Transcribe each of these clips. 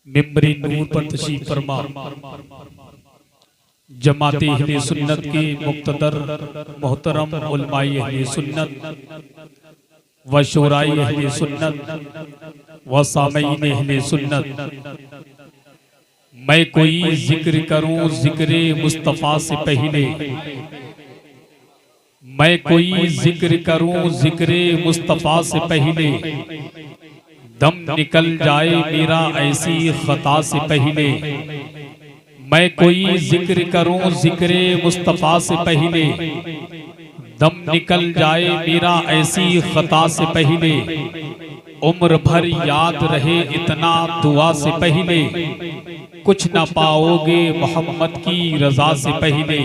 मिंबरी नूर पर तशरीफ फरमा जमाते अहले सुन्नत के मुक्तदर मोहतरम उलमाए अहले सुन्नत व शोराए अहले सुन्नत व सामईन अहले सुन्नत। मैं कोई जिक्र करूं जिक्र मुस्तफ़ा से पहले, मैं कोई जिक्र करूं जिक्र मुस्तफ़ा से पहले, दम निकल जाए मेरा ऐसी खता से पहले। मैं कोई जिक्र करूं जिक्र मुस्तफ़ा से पहले, दम निकल जाए मेरा ऐसी खता से पहले। उम्र भर याद रहे इतना दुआ से पहले, कुछ ना पाओगे मोहम्मद की रजा से पहले।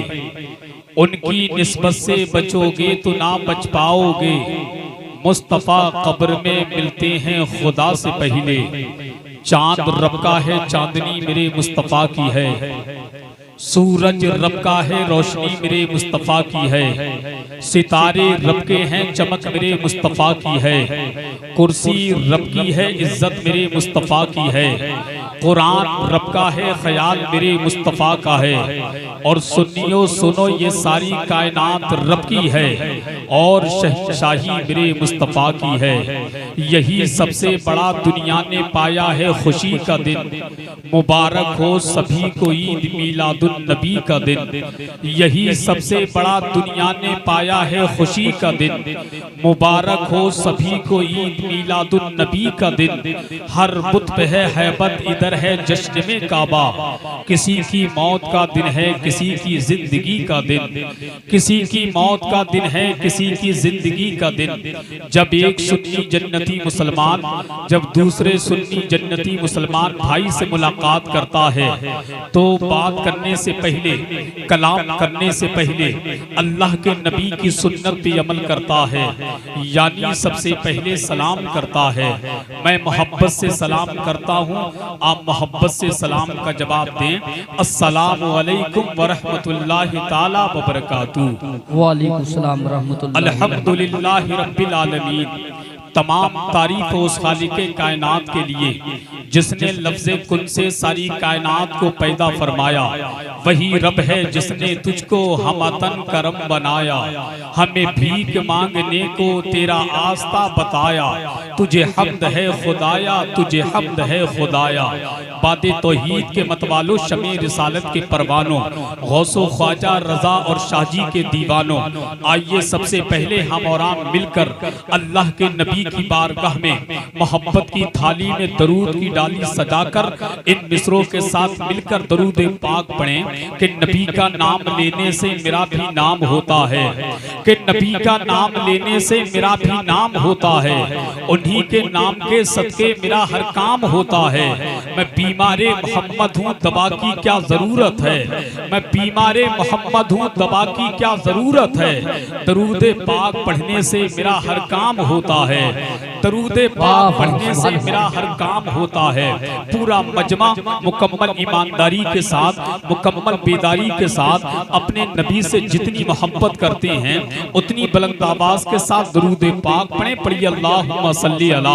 उनकी निस्बत से बचोगे तो ना बच पाओगे, मुस्तफ़ा कब्र में मिलते हैं खुदा से पहले। चांद रब का है चांदनी मेरे मुस्तफ़ा की है, सूरज रब का है रोशनी मेरे मुस्तफ़ा की है। सितारे रब के हैं चमक मेरे मुस्तफ़ा की है। कुर्सी रब की है इज्जत मेरे मुस्तफ़ा की है। कुरान रब का है ख्याल मेरे मुस्तफ़ा का है। और सुनियो सुनो ये सारी कायनात रब की है, और शहंशाही मेरे मुस्तफ़ा की है। यही सबसे बड़ा दुनिया ने पाया है खुशी का दिन, मुबारक हो सभी को ईद मीलादुन नबी का दिन। यही सबसे बड़ा दुनिया ने पाया है खुशी का दिन, मुबारक हो सभी को ईद मीलादुन नबी का दिन। हर बुत पे है हैबत इधर है जश्न में काबा, किसी की मौत का दिन है किसी की जिंदगी का दिन। किसी की मौत का दिन है किसी की जिंदगी का दिन। जब एक सुन्नी जन्नती मुसलमान जब दूसरे सुन्नी जन्नती मुसलमान भाई से मुलाकात करता है तो बात करने से पहले, कलाम करने से पहले अल्लाह के नबी की सुन्नत पे अमल करता है, यानी सबसे पहले सलाम करता है। मैं मोहब्बत से सलाम करता हूँ, आप मोहब्बत से सलाम का जवाब दें। अस्सलामु अलैकुम व रहमतुल्लाहि ताला व बरकातुहू। वालेकुम सलाम रहमतुल्लाह। अल्हम्दुलिल्लाहि रब्बिल आलमीन। तमाम तारीफ उस खालिके कायनात के लिए जिसने लफ्ज़े कुन से सारी कायनात को पैदा फरमाया। वही रब है जिसने तुझको हमतन करम बनाया, हमें भीख मांगने को तेरा आस्था बताया। तुझे हम्द है खुदाया, तुझे हम्द है खुदाया। बादे तौहीद के मतवालों, शमे रिसालत के परवानों, गौसो ख्वाजा रजा और शाहजी के दीवानों, आइए सबसे पहले हम और आप मिलकर अल्लाह के नबी की बारगाह में मोहब्बत की थाली में दरूद की डाली सजाकर इन मिसरों के साथ मिलकर दरूद पाक पढ़ें कि नबी का नाम लेने से मेरा भी नाम होता है, कि नबी का नाम लेने से मेरा भी नाम होता है। उन्हीं के नाम के सदके मेरा हर काम होता है। मैं बीमारे मोहम्मद हूँ, दवा की क्या जरूरत है। मैं बीमारे मोहम्मद हूँ, दवा की क्या जरूरत है। दरूद पाक पढ़ने से मेरा हर काम होता है। दरूद पाक पढ़ने से मेरा हर काम होता है। पूरा मजमा मुकम्मल ईमानदारी के साथ, मुकम्मल बेदारी के साथ अपने नबी से जितनी मोहब्बत करते हैं उतनी बुलंद आवाज के साथ दरूद पाक पढ़े। पढ़िए अल्लाहुम्मा सल्ली अला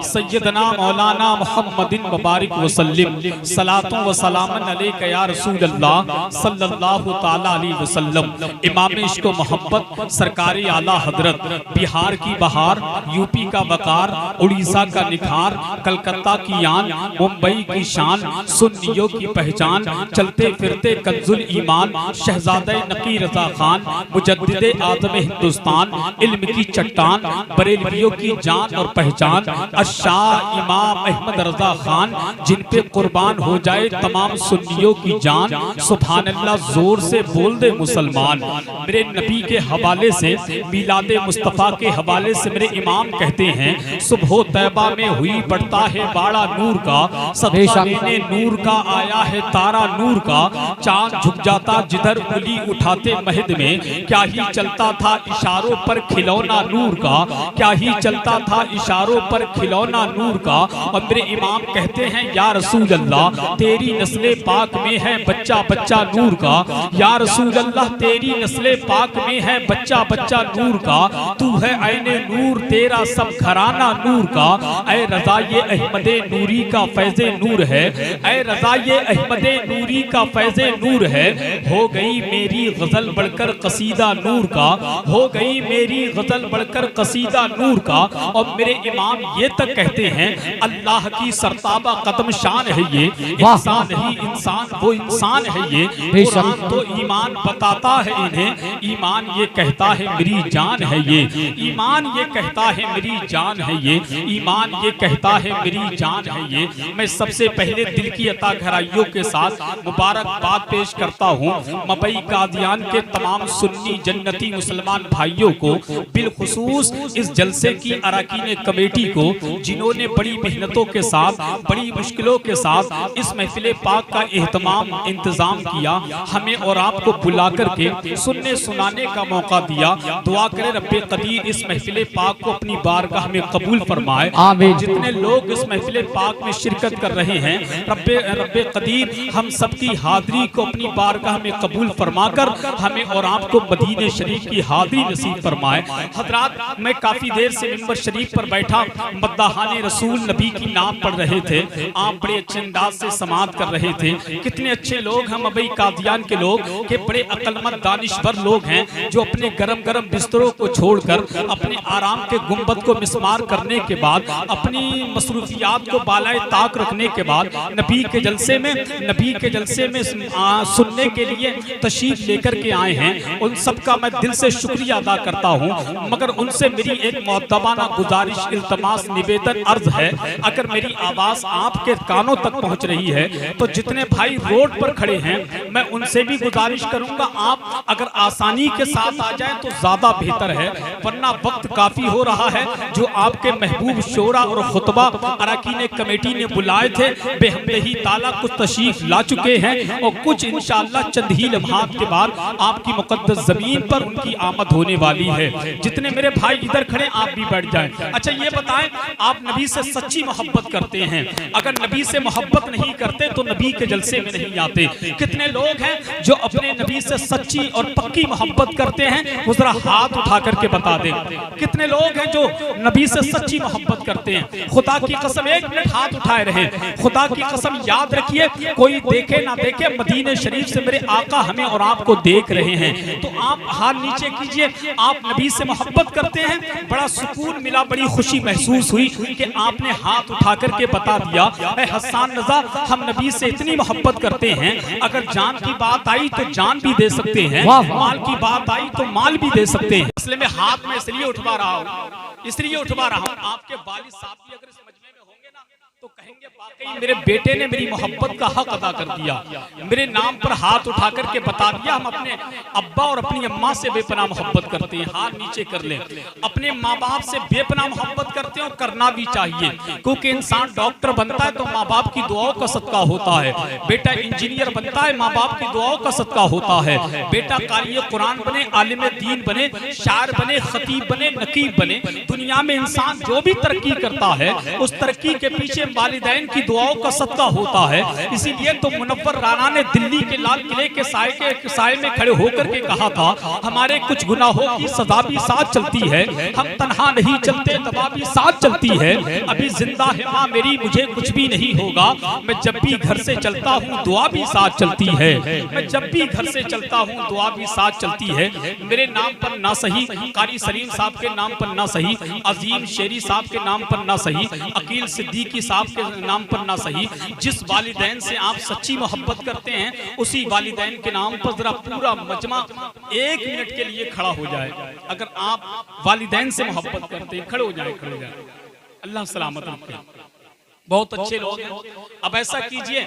सय्यदना मौलाना मुहम्मदिन मुबारक वसल्लम, सलातु व सलामन अलैका या रसूल अल्लाह सल्लल्लाहु ताला अलैहि वसल्लम। इमाम इश्क व मोहब्बत सरकार आला हजरत, बिहार की बहार, यूपी का वकार, उड़ीसा का निखार, कलकत्ता की आन, मुंबई की शान, सुन्नियों की पहचान, चलते फिरते कंजुल ईमान, शहजादे नकी रजा खान, मुजद्दिदे आदम हिंदुस्तान, इल्म की चट्टान, बरेलवियों की जान और पहचान, अशाह इमाम अहमद रजा खान, जिन पे कुर्बान हो जाए तमाम सुन्नियों की जान। सुभान अल्लाह, जोर से बोल दे मुसलमान। मेरे नबी के हवाले से, मिलादे मुस्तफ़ा के हवाले से मेरे इमाम कहते हैं, सुबह तैबा में हुई पड़ता है बाड़ा नूर का, सदका लेने नूर का आया है तारा नूर का। चांद झुक जाता जिधर उंगली उठाते महद में, क्या ही चलता था इशारों पर खिलौना नूर का, क्या ही चलता था इशारों पर खिलौना नूर का। और मेरे इमाम कहते हैं या रसूल अल्लाह तेरी नस्ले पाक में है बच्चा बच्चा नूर का, या रसूल अल्लाह तेरी नस्ले पाक में है बच्चा बच्चा नूर का। तू है ऐने नूर तेरा सब घराना नूर का, ऐ रज़ा ये अहमदे नूरी का फैज़े नूर है, ऐ रज़ा ये अहमदे नूरी का फैज़े नूर है। हो गई मेरी गजल बढ़कर कसीदा नूर का, हो गई मेरी गजल बढ़कर कसीदा नूर का। और मेरे इमाम ये तक कहते हैं अल्लाह की सरताबा कदम शान है ये, इंसान ही इंसान वो इंसान है ये। कुरान तो ईमान बताता है इन्हें, ईमान ये कहता है मेरी जान है ये, ईमान ये कहता है मेरी जान है ये, ईमान ये कहता है मेरी जान है ये। मैं सबसे पहले दिल की अता गहराइयों के साथ मुबारकबाद पेश करता हूँ मबई कादियान के तमाम सुन्नी जन्नती मुसलमान भाइयों को, बिलखुसूस इस जलसे की अरकान कमेटी को, जिन्होंने बड़ी मेहनतों के साथ बड़ी मुश्किलों के साथ इस महफिल पाक का एहतमाम इंतजाम किया, हमें और आपको बुला करके सुनने सुनाने का मौका दिया। दुआ करें रब्बे कदीर इस महफिल पाक को अपनी बारगाह में कबूल फरमाए। जितने लोग इस महफिल पाक में शिरकत कर रहे हैं रब्बे कदीर हम सबकी हाजिरी को अपनी बारगाह में कबूल फरमाकर हमें और आपको मदीने शरीफ की हाजिरी नसीब फरमाए। हजरात मैं काफी देर से मिंबर शरीफ पर बैठा मद्दाहाने रसूल नबी की नाम पढ़ रहे थे, आप बड़े अच्छे अंदाज से समाअत कर रहे थे। कितने अच्छे लोग हम मबई कादियान के लोग के बड़े अक्लमंद दानिशवर लोग हैं जो अपने गरम गरम बिस्तरों को छोड़कर अपने आराम के गुंबद को मिसमार करने के बाद अपनी मसरूफियात को बालाए ताक रखने के बाद नबी के जलसे में सुनने के लिए तशरीफ लेकर के आए हैं। उन सब का मैं दिल से शुक्रिया अदा करता हूँ, मगर उनसे मेरी एक मुअद्दबाना गुजारिश इल्तमास निवेदन अर्ज है, अगर मेरी आवाज आपके कानों तक पहुँच रही है तो जितने भाई रोड पर खड़े हैं मैं उनसे भी गुजारिश करूंगा आप अगर आसानी के साथ आ जाएं तो ज्यादा बेहतर है, वरना वक्त काफी हो रहा है। जो आपके महबूब शोरा और खुतबा अरकान कमेटी ने बुलाए थे बेहमदही ताला कुछ तशरीफ ला चुके हैं और कुछ इंशाअल्लाह चंद ही लम्हात के बाद आपकी मुकद्दस जमीन पर उनकी आमद होने वाली है। जितने मेरे भाई इधर खड़े आप भी बैठ जाएं। अच्छा ये बताएं आप नबी से सच्ची मोहब्बत करते हैं? अगर नबी से मोहब्बत नहीं करते तो नबी के जलसे में नहीं आते। कितने लोग हैं जो अपने नबी से सच्ची और पक्की मोहब्बत करते हैं? वो जरा हाथ उठा करके बता दें। कितने लोग हैं जो नबी से सच्ची मोहब्बत करते हैं? खुदा की कसम एक मिनट हाथ उठाए रहे। खुदा की कसम याद रखिए, कोई देखे ना देखे मदीने शरीफ से मेरे आका हमें और आपको देख रहे हैं, तो आप हाथ नीचे कीजिए। आप नबी से मोहब्बत करते हैं? बड़ा सुकून मिला, बड़ी खुशी महसूस हुई कि आपने हाथ उठा करके बता दिया ऐ हसन रजा हम नबी से इतनी मोहब्बत करते हैं, अगर जान की बात आई तो जान भी दे सकते हैं, माल की बात आई तो माल भी दे सकते हैं। इसलिए मैं हाथ में इसलिए उठवा रहा हूँ आपके वालिद साहब भी अगर इस मजमे में होंगे ना तो कहेंगे वाकई मेरे बेटे ने मेरी मोहब्बत का हक अदा कर दिया, मेरे नाम पर हाथ उठा करके बता दिया हम अपने अब्बा और अपनी अम्मा से बेपनाह मोहब्बत करते हैं। हाथ नीचे कर लें। अपने माँ बाप से बेपनाह मोहब्बत करते हैं और करना भी चाहिए, क्योंकि इंसान डॉक्टर बनता है तो माँ बाप की दुआओं का सदका होता है, बेटा इंजीनियर बनता है माँ बाप की दुआओं का सदका होता है, बेटा कारी कुरान बने, आलिम दीन बने, शायर बने, खतीब बने, नकीब बने। दुनिया में इंसान जो भी तरक्की करता है उस तरक्की के पीछे वालिदैन की दुआओं का सदका होता है। इसीलिए तो मुनव्वर राना ने दिल्ली के लाल किले के साए में खड़े होकर के कहा था हमारे कुछ गुनाहों की सजा भी साथ चलती है, हम तन्हा नहीं चलते दवा भी साथ चलती है, अभी जिंदा है माँ मेरी मुझे कुछ भी नहीं होगा, मैं जब भी घर से चलता हूँ दुआ भी साथ चलती है, मैं जब भी घर से चलता हूँ दुआ भी साथ चलती है। मेरे नाम पर ना सही, कारी सलीम साहब के नाम पर ना सही, अजीम शेरी साहब के नाम पर ना सही, अकील सिद्दीकी साहब के नाम पर ना सही, जिस वालिदैन से आप सच्ची मोहब्बत करते हैं उसी वालिदैन के नाम पर जरा पूरा मजमा 1 मिनट के लिए खड़ा हो जाए। अगर आप वालिदैन से मोहब्बत करते हैं खड़े हो जाए, खड़े हो जाए। अल्लाह सलामत रखे। बहुत अच्छे लोग हैं। अब ऐसा कीजिए,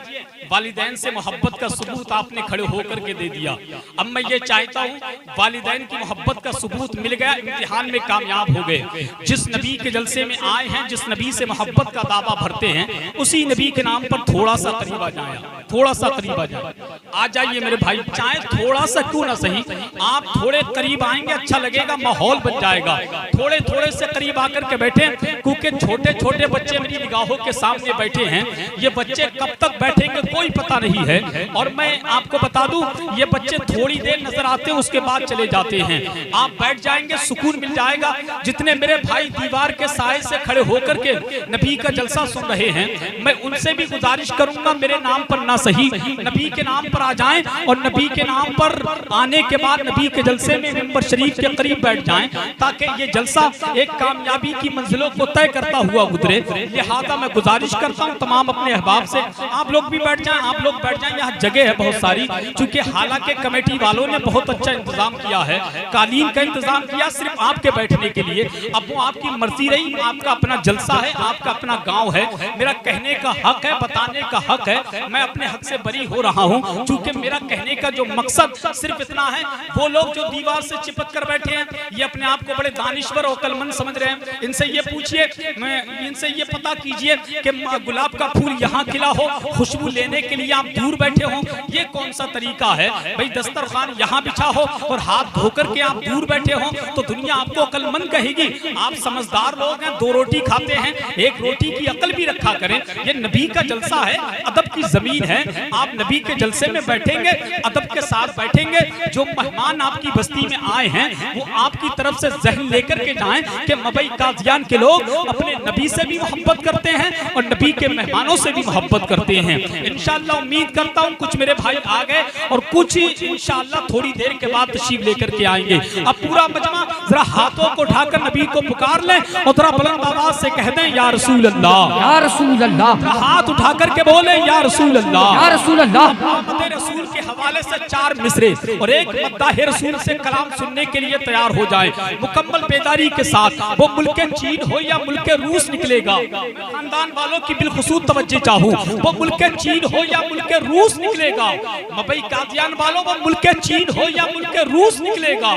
वालिदैन से मोहब्बत का सबूत आपने खड़े होकर के दे दिया। अब मैं ये चाहता हूँ, वालिदैन की मोहब्बत का सबूत मिल गया, इम्तिहान में कामयाब हो गए। जिस नबी के जलसे में आए हैं, जिस नबी से मोहब्बत का दावा भरते हैं, उसी नबी के नाम पर थोड़ा सा करीब आ जाए, थोड़ा सा करीब आ जाए। आ जाइए मेरे भाई, चाहे थोड़ा सा क्यों ना सही, आप थोड़े करीब आएंगे अच्छा लगेगा, माहौल बन जाएगा। थोड़े थोड़े से करीब आकर के बैठे, क्योंकि छोटे छोटे बच्चे मेरी निगाहों के सामने बैठे हैं। ये बच्चे कब तक बैठेंगे कोई पता नहीं है। और मैं आपको बता दूं, ये बच्चे थोड़ी देर नजर आते हैं, उसके बाद चले जाते हैं। आप बैठ जाएंगे, सुकून मिल जाएगा। जितने मेरे भाई दीवार के साए से खड़े होकर के नबी का जलसा सुन रहे हैं, मैं उनसे भी गुजारिश करूंगा, मेरे नाम पर ना सही, नबी के नाम पर आ जाएं, और नबी के नाम पर आने के बाद नबी के जलसे में मिंबर शरीफ के करीब बैठ जाएं, ताकि ये जलसा एक कामयाबी की मंजिलों को तय करता हुआ गुजरे। लिहाजा मैं गुजारिश करता हूं तमाम अपने अहबाब से, आप लोग भी बैठ जाएं, आप लोग बैठ जाएं। यहाँ जगह है बहुत सारी, क्योंकि हालांकि कमेटी वालों ने बहुत अच्छा इंतजाम किया है, कालीन का इंतजाम किया सिर्फ आपके बैठने के लिए। अब वो आपकी मर्जी रही, आपका अपना जलसा है, आपका अपना गांव है, मेरा कहने का हक है, बताने का हक है। मैं अपने हक से बरी हो रहा हूं, क्योंकि मेरा कहने का जो मकसद सिर्फ इतना है, वो लोग जो दीवार से चिपक कर बैठे हैं, ये अपने आप को बड़े दानिश्वर और अक्लमंद समझ रहे हैं। इनसे ये पूछिए, मैं इनसे ये पता कीजिए कि गुलाब का फूल यहाँ खिला हो, खुशबू लेने के लिए आप दूर बैठे हो, ये कौन सा तरीका है भाई? दस्तरखान यहाँ बिछा हो और हाथ धोकर के आप दूर बैठे हो, तो दुनिया आपको अक्लमंद कहेगी। आप समझदार लोग हैं, 2 रोटी खाते हैं, 1 रोटी की अकल भी रखा करें। ये नबी का जलसा है, अदब की जमीन है। आप नबी के जलसे में बैठेंगे, अदब के साथ बैठेंगे। जो मेहमान आपकी बस्ती में आए हैं, वो आपकी तरफ से जहन लेकर के जाएं कि मबई कादियान के लोग अपने नबी से भी मोहब्बत करते हैं और नबी के मेहमानों से भी मोहब्बत करते हैं। इंशाअल्लाह उम्मीद करता हूं कुछ मेरे भाई आ गए और कुछ इंशाअल्लाह थोड़ी देर के बाद तशरीफ लेकर के आएंगे। अब पूरा मजमा जरा हाथों को उठाकर नबी को पुकार लें और जरा बुलंद आवाज से कह दें, या रसूल अल्लाह, या रसूल अल्लाह। हाथ उठा करके बोले, या रसूल अल्लाह, या रसूल अल्लाह। मोहम्मद रसूल के हवाले से 4 मिसरे और एक मद्दाह रसूल से कलाम सुनने के लिए तैयार हो जाए मुकम्मल बेदारी के साथ। वो मुल्क चीन हो या मुल्क रूस निकलेगा, खानदान वालों की बिलखुसूस तवज्जो चाहूं, वो मुल्क चीन हो या मुल्क रूस निकलेगा। मबई कादियान वालों, वो मुल्क चीन हो या मुल्क रूस निकलेगा।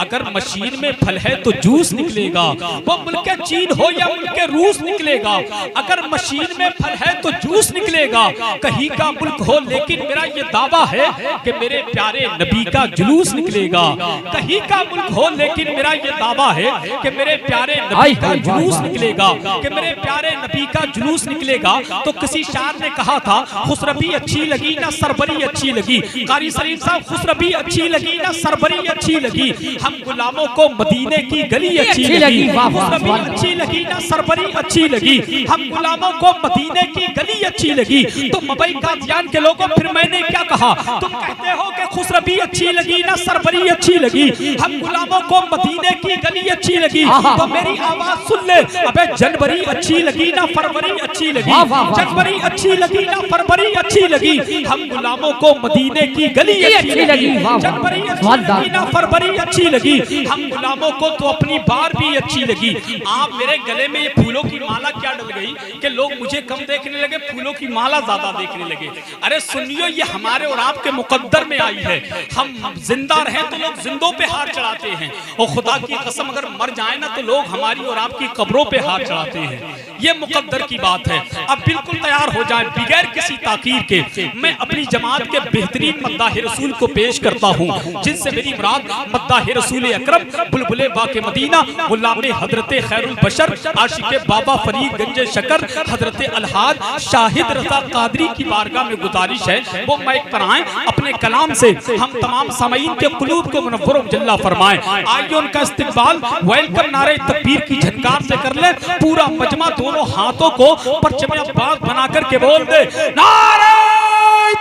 अगर मशीन में फल है तो जूस निकलेगा, वो मुल्क चीन हो या मुल्क रूस निकलेगा। अगर मशीन में फल है तो जूस निकलेगा। कहीं का मुल्क हो, लेकिन मेरा ये दावा है कि मेरे प्यारे नबी का जुलूस निकलेगा। कहीं का मुल्क हो, लेकिन मेरा ये दावा है कि मेरे प्यारे नबी का जुलूस निकलेगा, कि मेरे प्यारे नबी का जुलूस निकलेगा। तो किसी शायर ने कहा था, खुशरबी अच्छी लगी ना सरबरी अच्छी लगी। कारी सलीम साहब, खुशरबी अच्छी लगी ना सरबरी अच्छी लगी, हम गुलामों को मदीने की गली अच्छी लगी। खुशरबी अच्छी लगी ना सरबरी अच्छी लगी, हम गुलामों को मदीने की गली अच्छी लगी। तो मबई कादियान के लोगों, फिर मैंने क्या कहा? तुम कहते हो कि खुशरबी अच्छी लगी ना सरबरी अच्छी लगी, हम गुलामों को मदीने की गली अच्छी लगी। तो मेरी आवाज सुन ले, अबे जनवरी अच्छी लगी ना फरवरी अच्छी लगी, जनवरी अच्छी लगी ना फरवरी अच्छी लगी, हम गुलामों को मदीने की गली अच्छी लगी। जनवरी अच्छी लगी ना फरवरी अच्छी लगी, हम गुलामों को तो अपनी बार भी अच्छी लगी। आप मेरे गले में ये फूलों की माला क्या डल गई कि लोग मुझे कम देखने लगे, फूलों की माला ज्यादा देखने लगे। अरे सुनियो, ये हमारे और आपके मुकद्दर में आई है। हम जिंदा रहे तो लोग जिंदों पे हाथ चढ़ाते हैं, और खुदा की कसम अगर मर जाए ना तो लोग हमारी और आपकी कब्रों पे हाथ चढ़ाते हैं। ये मुकद्दर की बात है। अब बिल्कुल तैयार हो जाए, बगैर किसी ताकीर के मैं अपनी जमात के बेहतरीन मद्दाह रसूल को पेश करता हूँ, जिनसे मेरी मुराद मद्दाह रसूल अकरम, बुलबुले बाके मदीना, गुलामे हजरत खैरुल बशर, आशिके बाबा फरीद गंजे शकर, हजरत अलहाज शाहिद रजा कादरी की बारगाह में गुजारिश है वो माइक पर आए, अपने कलाम से हम तमाम सामईन के कुलूब को मुनव्वर मुजल्ला फरमाएं। आइए उनका इस्तकबाल वेलकम नारे तकबीर की झनकार से कर ले। पूरा मजमा दोनों हाथों को परचम अब्बास बना करके बोल दे, नारे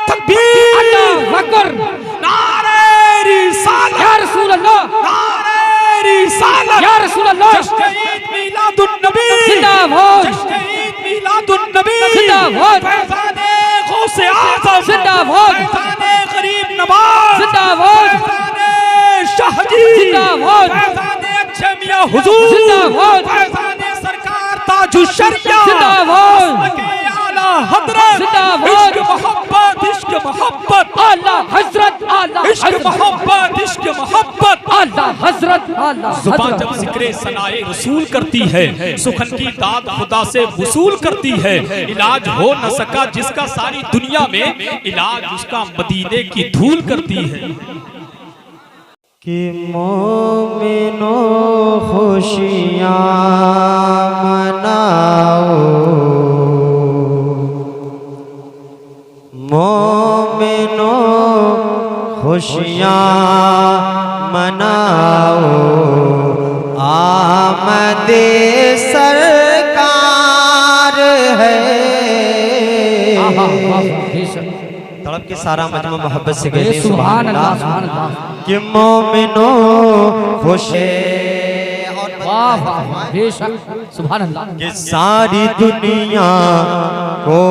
तकबीर, अल्लाहू अकबर, नारे रिसालत, या रसूल अल्लाह, नारे रिसालत, या रसूल अल्लाह, जश्न ईद मिलादुन नबी जिंदाबाद, जश्न ईद मिलादुन नबी जिंदाबाद, फैज़ाने गौसे आज़म जिंदाबाद, फैज़ाने गरीब नवाज जिंदाबाद, फैज़ाने शाहजी जिंदाबाद, फैज़ाने अच्छे मियां हुजूर जिंदाबाद, फैज़ाने सरकार ताजुश शरिया जिंदाबाद, हजरत, जिंदाबाद, इश्क मोहब्बत, इश्क मोहब्बत, आला हजरत, आला इश्क हजरत, मोहब्बत, इश्क मोहब्बत। आला हजरत, आला जुबान जब हजरत। जिक्र सनाए रसूल करती है, सुखन की दाद खुदा से वसूल करती है। इलाज हो न सका जिसका सारी दुनिया में, इलाज उसका मदीने की धूल करती है। कि मोमिनो खुशियाँ मनाओ, मोमिनो खुशियाँ मनाओ, आमदे सरकार है। तड़प के सारा मजमा मोहब्बत से कहते हैं सुभान अल्लाह, सुभान अल्लाह। कि मोमिनो खुश वाह वाह, बेशक, सुभान अल्लाह। कि सारी दुनिया को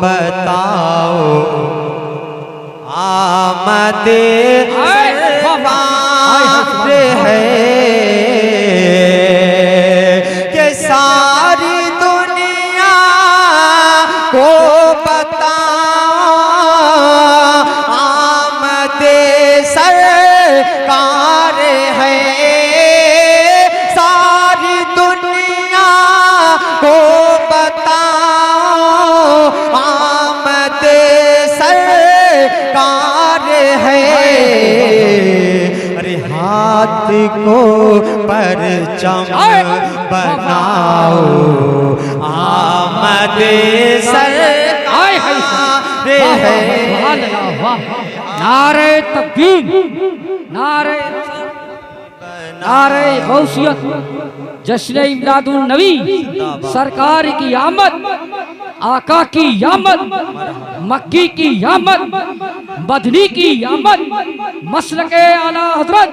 बताओ, आमदे सरकार है। कि सारी दुनिया को सरकार है। सारी दुनिया को बताओ, आमदे सरकार है। अरे हाथ को परचम बनाओ, आमदे सरकार है। नारे तकबीर, नारे नारे गौसियत, जश्न इमदादुन नबी, सरकार की आमद, आका की आमद, मक्की की आमद, बदनी की आमद, मसलके आला हजरत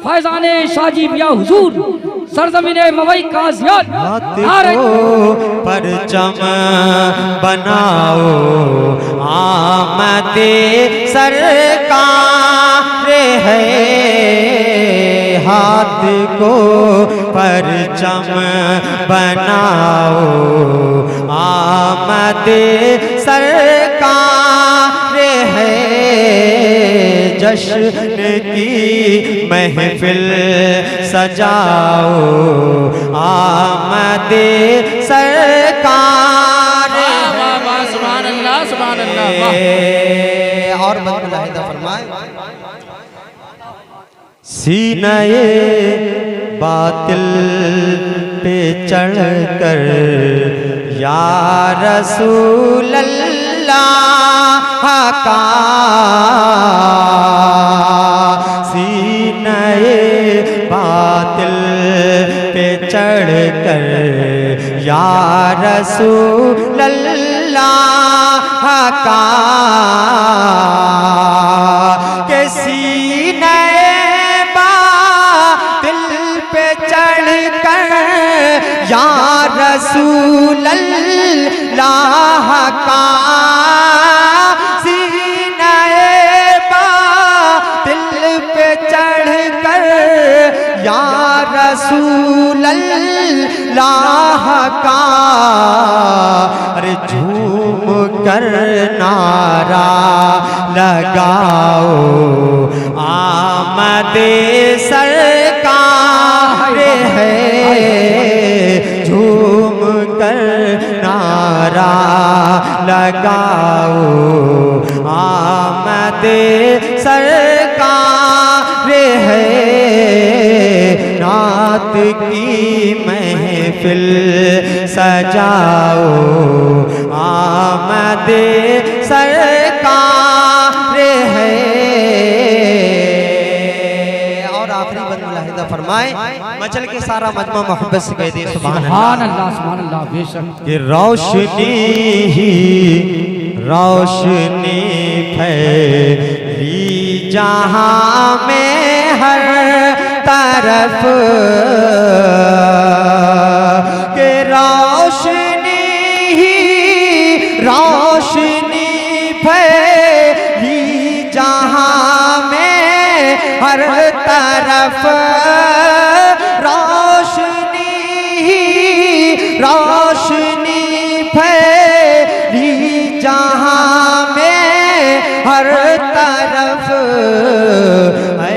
फैजाने शाजी मियां हुजूर, सरजमीने मवई काज़ियात। नारे परचम बनाओ, आमदे सरकार है। हाथ को परचम बनाओ, आमदे सरकार है। जश्न की महफिल सजाओ, आमदे सरकार है। सुभान अल्लाह, सुभान अल्लाह। और मुलाहिदा फरमाए, सीने बातिल पे चढ़कर या रसूल अल्लाह का, सीने बातिल पे चढ़कर या रसूल अल्लाह का, के सीने या रसूल अल्लाह का, सीने बातिल पे चढ़कर या रसूल अल्लाह का। अरे झूम कर नारा लगाओ, आमदे सरकार है। झूम कर नारा लगाओ, आमदे सरकार है। नात की महफिल सजाओ, आमदे सरकार है। और आखिरी बंद मुलाहिदा फरमाए, मचल के सारा मजमा मोहब्बत से कह दे सुभान अल्लाह, सुभान अल्लाह। बेशक कि रोशनी ही रोशनी फैली जहां में हर तरफ, के रोशनी ही रोशनी फैली जहां में हर तरफ, रोशनी रोशनी फैली हर तरफ है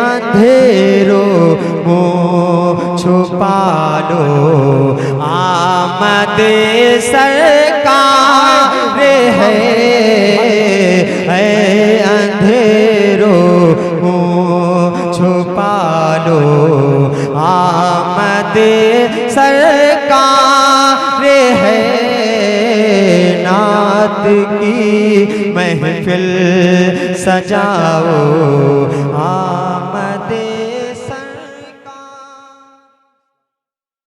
अंधेरों मुँह छुपा लो आमद सरकार है अंधेरों मुँह छुपा लो आमद सरकार है नात की महफिल सजाओ